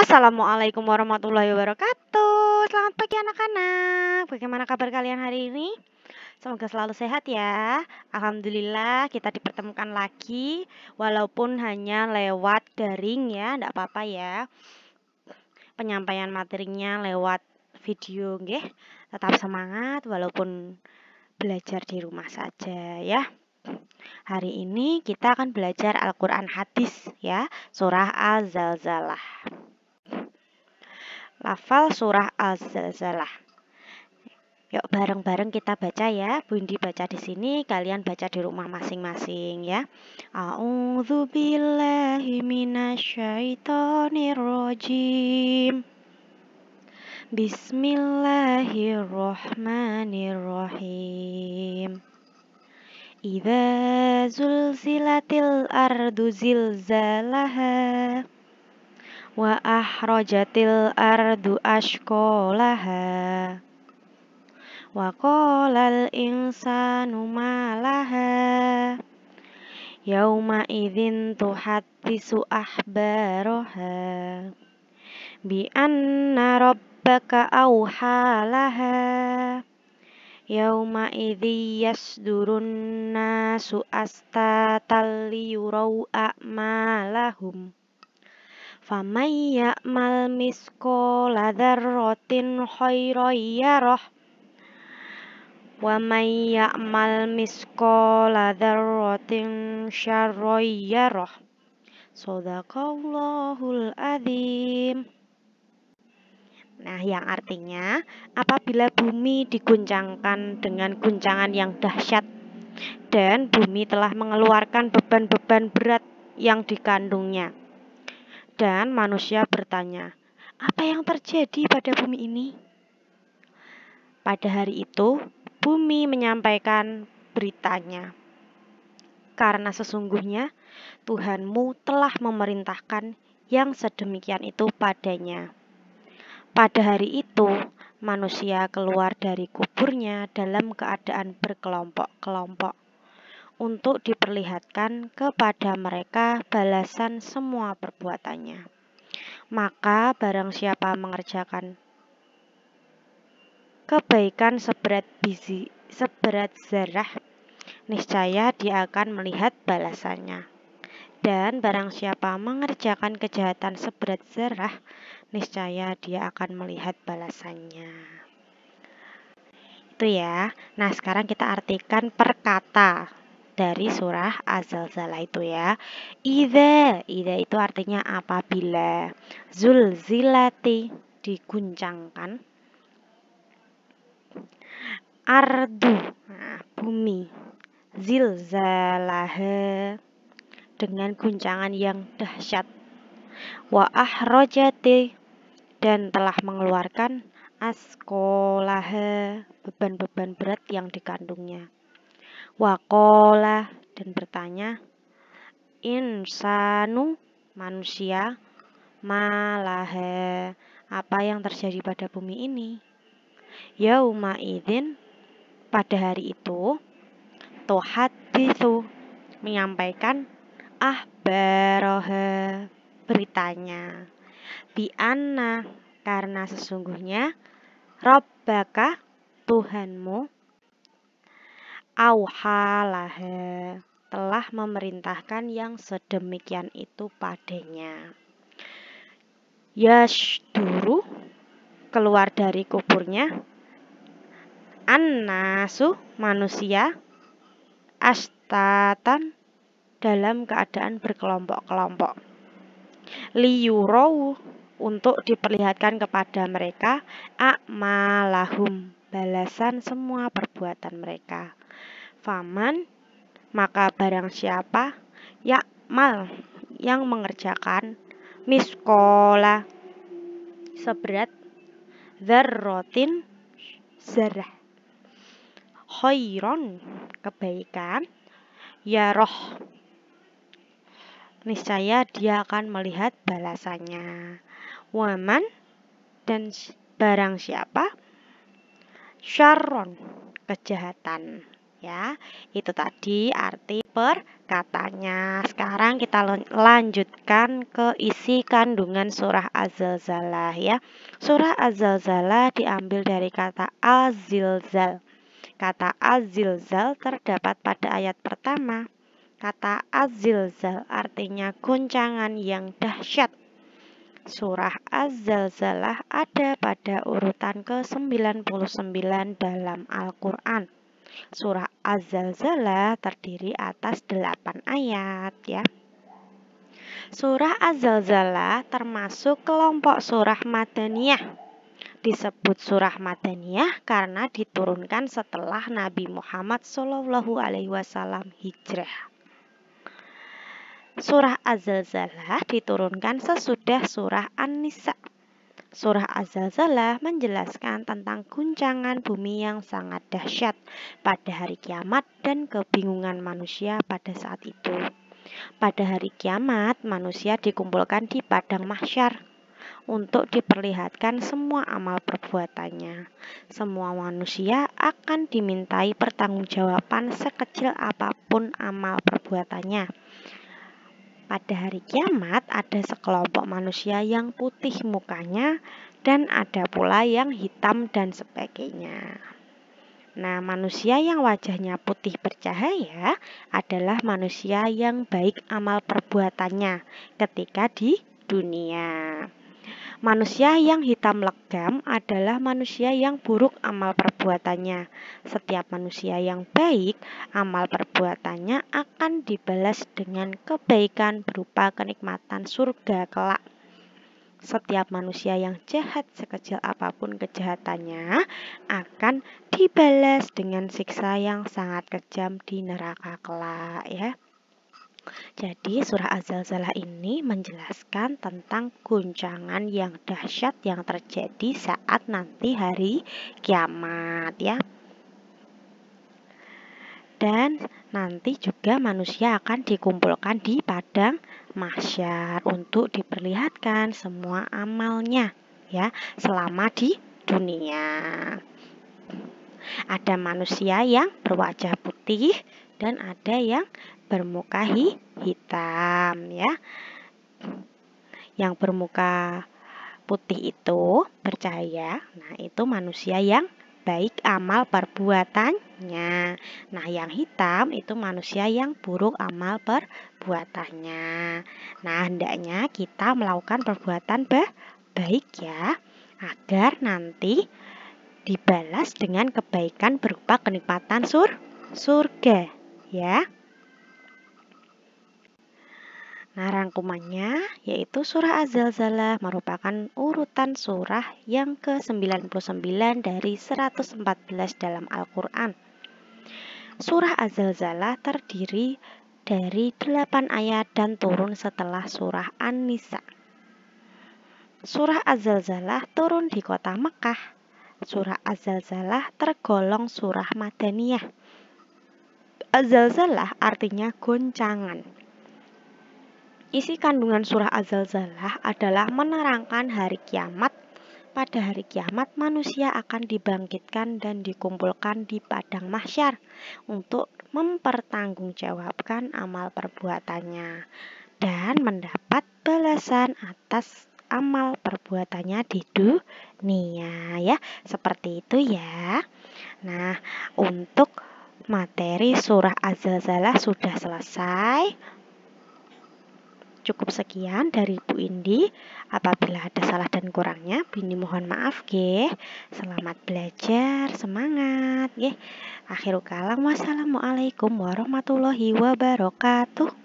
Assalamualaikum warahmatullahi wabarakatuh. Selamat pagi anak-anak. Bagaimana kabar kalian hari ini? Semoga selalu sehat ya. Alhamdulillah kita dipertemukan lagi, walaupun hanya lewat daring ya, enggak apa-apa ya. Penyampaian materinya lewat video nggih. Tetap semangat walaupun belajar di rumah saja ya. Hari ini kita akan belajar Al-Qur'an hadis ya, surah Az-Zalzalah. Lafal surah Az-Zalzalah. Yuk bareng-bareng kita baca ya. Bu Indi baca di sini, kalian baca di rumah masing-masing ya. A'udzu billahi minasyaitonir rajim. Bismillahirrahmanirrahim. Idza zulzilatil ardu zilzalaha wa ahrajatil ardu ashqalaha wa qalal insanu ma laha yauma idzin tuhattisu ahbaraha bi anna rabbaka awhalaha yauma idzi yasdurun nasu astatal liyurau a'malahum faman ya'mal misqala dzarratin khairan yarah wa may ya'mal misqala dzarratin syarran yarah. Shadaqallahul adzim. Nah, yang artinya apabila bumi diguncangkan dengan guncangan yang dahsyat dan bumi telah mengeluarkan beban-beban berat yang dikandungnya. Dan manusia bertanya, apa yang terjadi pada bumi ini? Pada hari itu, bumi menyampaikan beritanya. Karena sesungguhnya Tuhanmu telah memerintahkan yang sedemikian itu padanya. Pada hari itu, manusia keluar dari kuburnya dalam keadaan berkelompok-kelompok untuk diperlihatkan kepada mereka balasan semua perbuatannya. Maka barang siapa mengerjakan kebaikan seberat zarah, niscaya dia akan melihat balasannya. Dan barang siapa mengerjakan kejahatan seberat zarah, niscaya dia akan melihat balasannya. Itu ya. Nah, sekarang kita artikan per kata dari surah Az-Zalzalah itu ya. Idza itu artinya apabila. Zulzilati diguncangkan. Ardu bumi. Zilzalaha dengan guncangan yang dahsyat. Wa ahrajati dan telah mengeluarkan asqalaha beban-beban berat yang dikandungnya. Wa qala dan bertanya insanu manusia malaha apa yang terjadi pada bumi ini. Yauma idzin pada hari itu tuhaditsu menyampaikan ahbaraha beritanya bi anna karena sesungguhnya Rabbaka Tuhanmu auhalaha telah memerintahkan yang sedemikian itu padanya. Yasduru keluar dari kuburnya annasu manusia astatan dalam keadaan berkelompok-kelompok. Liyurau untuk diperlihatkan kepada mereka a'malahum balasan semua perbuatan mereka. Faman maka barang siapa ya'mal yang mengerjakan miskola seberat dzarratin zarah khairon kebaikan yaroh niscaya dia akan melihat balasannya. Waman dan barang siapa syarron kejahatan ya. Itu tadi arti per katanya. Sekarang kita lanjutkan ke isi kandungan surah Az-Zalzalah ya. Surah Az-Zalzalah diambil dari kata az-zilzal. Kata az-zilzal terdapat pada ayat pertama. Kata az-zilzal artinya guncangan yang dahsyat. Surah Az-Zalzalah ada pada urutan ke-99 dalam Al-Quran. Surah Az-Zalzalah terdiri atas 8 ayat ya. Surah Az-Zalzalah termasuk kelompok surah Madaniyah. Disebut surah Madaniyah karena diturunkan setelah Nabi Muhammad SAW hijrah. Surah Az-Zalzalah diturunkan sesudah surah An-Nisa. Surah Az-Zalzalah menjelaskan tentang guncangan bumi yang sangat dahsyat pada hari kiamat dan kebingungan manusia pada saat itu. Pada hari kiamat, manusia dikumpulkan di padang mahsyar untuk diperlihatkan semua amal perbuatannya. Semua manusia akan dimintai pertanggungjawaban sekecil apapun amal perbuatannya. Pada hari kiamat ada sekelompok manusia yang putih mukanya dan ada pula yang hitam dan sebagainya. Nah, manusia yang wajahnya putih bercahaya adalah manusia yang baik amal perbuatannya ketika di dunia. Manusia yang hitam legam adalah manusia yang buruk amal perbuatannya. Setiap manusia yang baik, amal perbuatannya akan dibalas dengan kebaikan berupa kenikmatan surga kelak. Setiap manusia yang jahat sekecil apapun kejahatannya akan dibalas dengan siksa yang sangat kejam di neraka kelak ya. Jadi surah Az-Zalzalah ini menjelaskan tentang guncangan yang dahsyat yang terjadi saat nanti hari kiamat ya. Dan nanti juga manusia akan dikumpulkan di padang mahsyar untuk diperlihatkan semua amalnya ya selama di dunia. Ada manusia yang berwajah putih dan ada yang bermuka hitam ya. Yang bermuka putih itu bercahaya. Nah, itu manusia yang baik amal perbuatannya. Nah, yang hitam itu manusia yang buruk amal perbuatannya. Nah, hendaknya kita melakukan perbuatan baik ya, agar nanti dibalas dengan kebaikan berupa kenikmatan surga ya. Nah, rangkumannya yaitu surah Az-Zalzalah merupakan urutan surah yang ke-99 dari 114 dalam Al-Quran. Surah Az-Zalzalah terdiri dari 8 ayat dan turun setelah surah An-Nisa. Surah Az-Zalzalah turun di kota Mekah. Surah Az-Zalzalah tergolong surah Madaniyah. Az-Zalzalah artinya goncangan. Isi kandungan surah Az-Zalzalah adalah menerangkan hari kiamat. Pada hari kiamat manusia akan dibangkitkan dan dikumpulkan di padang mahsyar untuk mempertanggungjawabkan amal perbuatannya dan mendapat balasan atas amal perbuatannya di dunia ya. Seperti itu ya. Nah, untuk materi surah Az-Zalzalah sudah selesai. Cukup sekian dari Bu Indi. Apabila ada salah dan kurangnya, Bu Indi mohon maaf nggih. Selamat belajar, semangat nggih. Akhirul kalam, wassalamualaikum warahmatullahi wabarakatuh.